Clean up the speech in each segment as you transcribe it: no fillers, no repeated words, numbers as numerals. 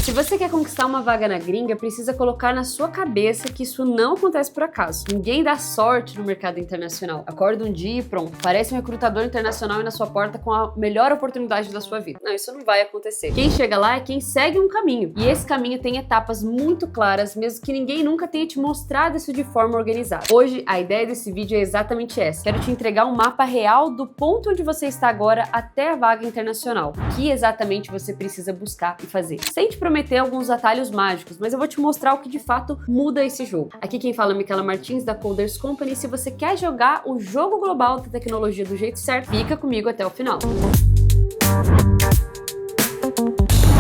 Se você quer conquistar uma vaga na gringa, precisa colocar na sua cabeça que isso não acontece por acaso. Ninguém dá sorte no mercado internacional. Acorda um dia e pronto, parece um recrutador internacional e na sua porta com a melhor oportunidade da sua vida. Não, isso não vai acontecer. Quem chega lá é quem segue um caminho. E esse caminho tem etapas muito claras, mesmo que ninguém nunca tenha te mostrado isso de forma organizada. Hoje, a ideia desse vídeo é exatamente essa. Quero te entregar um mapa real do ponto onde você está agora até a vaga internacional. O que exatamente você precisa buscar e fazer. Sem te prometer alguns atalhos mágicos, mas eu vou te mostrar o que de fato muda esse jogo. Aqui quem fala é Micaela Martins, da Coders Company. Se você quer jogar o jogo global da tecnologia do jeito certo, fica comigo até o final.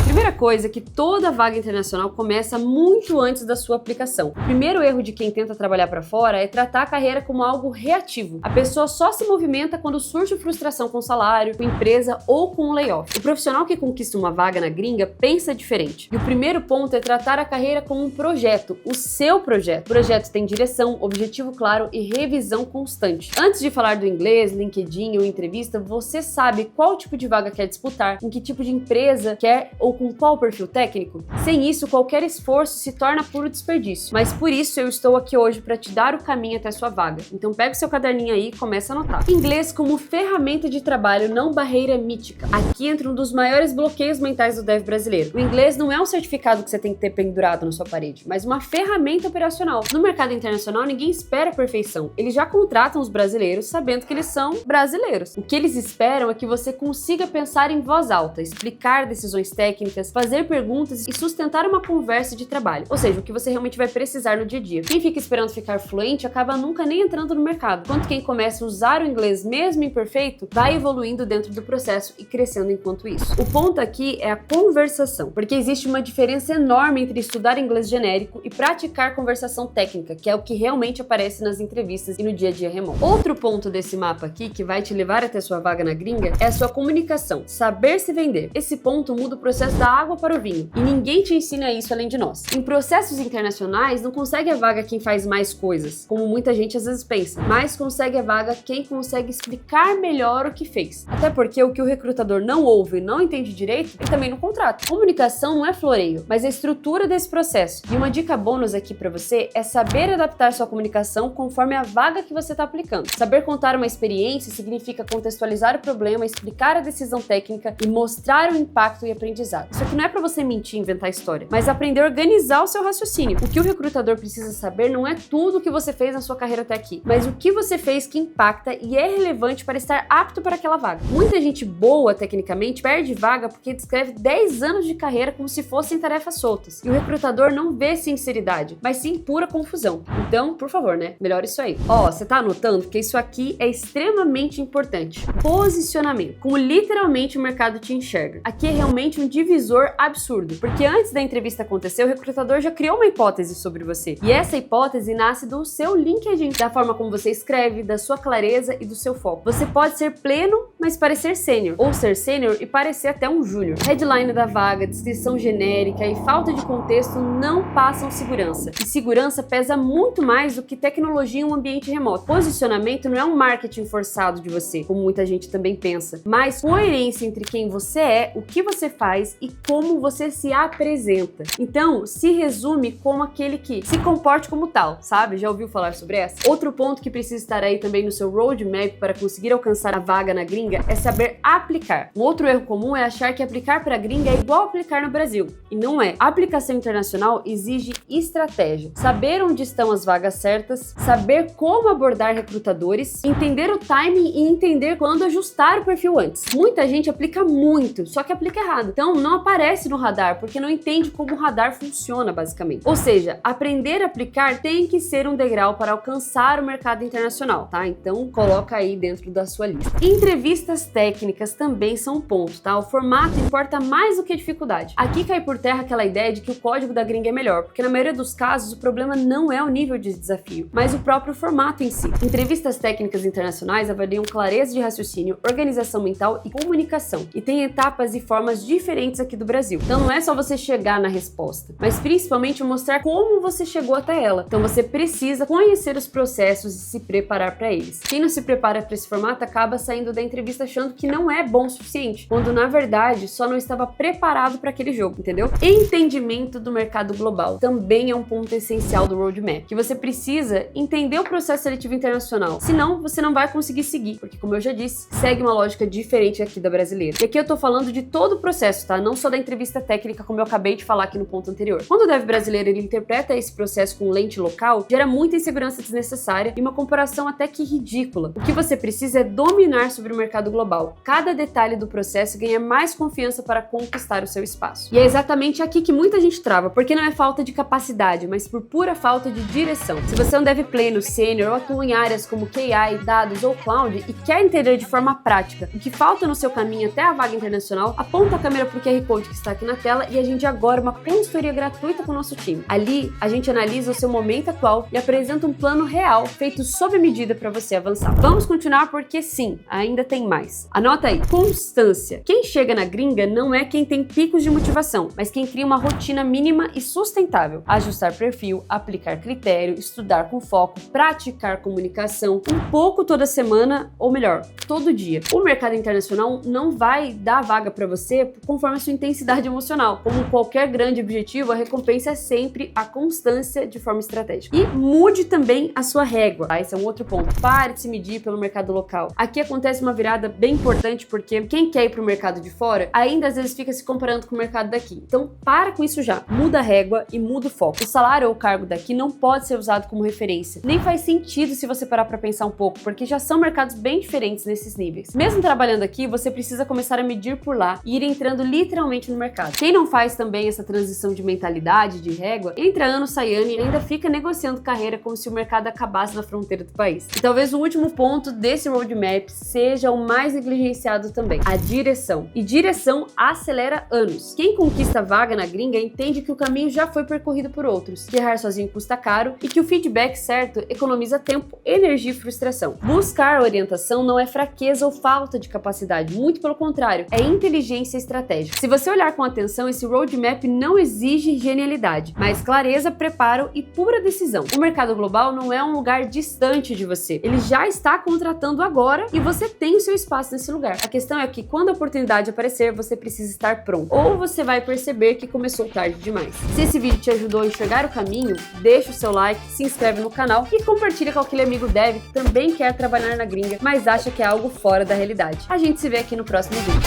Primeira coisa é que toda vaga internacional começa muito antes da sua aplicação. O primeiro erro de quem tenta trabalhar para fora é tratar a carreira como algo reativo. A pessoa só se movimenta quando surge frustração com o salário, com a empresa ou com um layoff. O profissional que conquista uma vaga na gringa pensa diferente. E o primeiro ponto é tratar a carreira como um projeto, o seu projeto. O projeto tem direção, objetivo claro e revisão constante. Antes de falar do inglês, LinkedIn ou entrevista, você sabe qual tipo de vaga quer disputar, em que tipo de empresa quer ou com qual perfil técnico? Sem isso, qualquer esforço se torna puro desperdício. Mas por isso eu estou aqui hoje para te dar o caminho até sua vaga. Então pega o seu caderninho aí e começa a anotar. Inglês como ferramenta de trabalho, não barreira mítica. Aqui entra um dos maiores bloqueios mentais do dev brasileiro. O inglês não é um certificado que você tem que ter pendurado na sua parede, mas uma ferramenta operacional. No mercado internacional, ninguém espera a perfeição. Eles já contratam os brasileiros sabendo que eles são brasileiros. O que eles esperam é que você consiga pensar em voz alta, explicar decisões técnicas, fazer perguntas e sustentar uma conversa de trabalho, ou seja, o que você realmente vai precisar no dia a dia. Quem fica esperando ficar fluente acaba nunca nem entrando no mercado, enquanto quem começa a usar o inglês mesmo imperfeito vai evoluindo dentro do processo e crescendo enquanto isso. O ponto aqui é a conversação, porque existe uma diferença enorme entre estudar inglês genérico e praticar conversação técnica, que é o que realmente aparece nas entrevistas e no dia a dia remoto. Outro ponto desse mapa aqui que vai te levar até sua vaga na gringa é a sua comunicação, saber se vender. Esse ponto muda o processo da água para o vinho, e ninguém te ensina isso além de nós. Em processos internacionais, não consegue a vaga quem faz mais coisas, como muita gente às vezes pensa, mas consegue a vaga quem consegue explicar melhor o que fez. Até porque o que o recrutador não ouve e não entende direito, ele também não contrata. Comunicação não é floreio, mas a estrutura desse processo. E uma dica bônus aqui para você é saber adaptar sua comunicação conforme a vaga que você está aplicando. Saber contar uma experiência significa contextualizar o problema, explicar a decisão técnica e mostrar o impacto e aprendizado. Isso aqui não é para você mentir e inventar história, mas aprender a organizar o seu raciocínio. O que o recrutador precisa saber não é tudo o que você fez na sua carreira até aqui, mas o que você fez que impacta e é relevante para estar apto para aquela vaga. Muita gente boa, tecnicamente, perde vaga porque descreve 10 anos de carreira como se fossem tarefas soltas. E o recrutador não vê sinceridade, mas sim pura confusão. Então, por favor, né? Melhora isso aí. Ó, você tá anotando? Porque isso aqui é extremamente importante. Posicionamento. Como literalmente o mercado te enxerga. Aqui é realmente um divisor absurdo, porque antes da entrevista acontecer, o recrutador já criou uma hipótese sobre você. E essa hipótese nasce do seu LinkedIn, da forma como você escreve, da sua clareza e do seu foco. Você pode ser pleno, mas parecer sênior, ou ser sênior e parecer até um júnior. Headline da vaga, descrição genérica e falta de contexto não passam segurança. E segurança pesa muito mais do que tecnologia em um ambiente remoto. Posicionamento não é um marketing forçado de você, como muita gente também pensa, mas coerência entre quem você é, o que você faz e como você se apresenta. Então, se resume como aquele que se comporte como tal, sabe? Já ouviu falar sobre essa? Outro ponto que precisa estar aí também no seu roadmap para conseguir alcançar a vaga na gringa é saber aplicar. Um outro erro comum é achar que aplicar para a gringa é igual aplicar no Brasil. E não é. A aplicação internacional exige estratégia. Saber onde estão as vagas certas, saber como abordar recrutadores, entender o timing e entender quando ajustar o perfil antes. Muita gente aplica muito, só que aplica errado. Então, não aparece no radar, porque não entende como o radar funciona, basicamente. Ou seja, aprender a aplicar tem que ser um degrau para alcançar o mercado internacional, tá? Então, coloca aí dentro da sua lista. Entrevistas técnicas também são um ponto, tá? O formato importa mais do que a dificuldade. Aqui cai por terra aquela ideia de que o código da gringa é melhor, porque na maioria dos casos o problema não é o nível de desafio, mas o próprio formato em si. Entrevistas técnicas internacionais avaliam clareza de raciocínio, organização mental e comunicação, e tem etapas e formas diferentes aqui do Brasil. Então não é só você chegar na resposta, mas principalmente mostrar como você chegou até ela. Então você precisa conhecer os processos e se preparar para eles. Quem não se prepara para esse formato acaba saindo da entrevista achando que não é bom o suficiente, quando na verdade só não estava preparado para aquele jogo, entendeu? Entendimento do mercado global também é um ponto essencial do roadmap, que você precisa entender o processo seletivo internacional, senão você não vai conseguir seguir, porque como eu já disse, segue uma lógica diferente aqui da brasileira. E aqui eu tô falando de todo o processo, tá? Não só da entrevista técnica, como eu acabei de falar aqui no ponto anterior. Quando o dev brasileiro ele interpreta esse processo com lente local, gera muita insegurança desnecessária e uma comparação até que ridícula. O que você precisa é dominar sobre o mercado global. Cada detalhe do processo ganha mais confiança para conquistar o seu espaço. E é exatamente aqui que muita gente trava, porque não é falta de capacidade, mas por pura falta de direção. Se você é um dev pleno, sênior ou atua em áreas como QI, dados ou cloud e quer entender de forma prática o que falta no seu caminho até a vaga internacional, aponta a câmera para o QR Code que está aqui na tela e agende agora uma consultoria gratuita com o nosso time. Ali, a gente analisa o seu momento atual e apresenta um plano real feito sob medida para você avançar. Vamos continuar porque sim, ainda tem mais. Anota aí, constância. Quem chega na gringa não é quem tem picos de motivação, mas quem cria uma rotina mínima e sustentável. Ajustar perfil, aplicar critério, estudar com foco, praticar comunicação, um pouco toda semana, ou melhor, todo dia. O mercado internacional não vai dar vaga para você conforme a sua intensidade emocional. Como qualquer grande objetivo, a recompensa é sempre a constância de forma estratégica. E mude também a sua régua, tá? Esse é um outro ponto. Pare de se medir pelo mercado local. Aqui acontece uma virada bem importante porque quem quer ir para o mercado de fora ainda às vezes fica se comparando com o mercado daqui. Então para com isso já. Muda a régua e muda o foco. O salário ou o cargo daqui não pode ser usado como referência. Nem faz sentido se você parar para pensar um pouco, porque já são mercados bem diferentes nesses níveis. Mesmo trabalhando aqui, você precisa começar a medir por lá e ir entrando literalmente no mercado. Quem não faz também essa transição de mentalidade, de régua, entra ano, sai ano e ainda fica negociando carreira como se o mercado acabasse na fronteira do país. E talvez o último ponto desse roadmap seja o mais negligenciado também, a direção. E direção acelera anos. Quem conquista vaga na gringa entende que o caminho já foi percorrido por outros, que errar sozinho custa caro e que o feedback certo economiza tempo, energia e frustração. Buscar orientação não é fraqueza ou falta de capacidade, muito pelo contrário, é inteligência estratégica. Se você olhar com atenção, esse roadmap não exige genialidade, mas clareza, preparo e pura decisão. O mercado global não é um lugar distante de você, ele já está contratando agora e você tem o seu espaço nesse lugar. A questão é que quando a oportunidade aparecer, você precisa estar pronto, ou você vai perceber que começou tarde demais. Se esse vídeo te ajudou a enxergar o caminho, deixa o seu like, se inscreve no canal e compartilha com aquele amigo dev que também quer trabalhar na gringa, mas acha que é algo fora da realidade. A gente se vê aqui no próximo vídeo.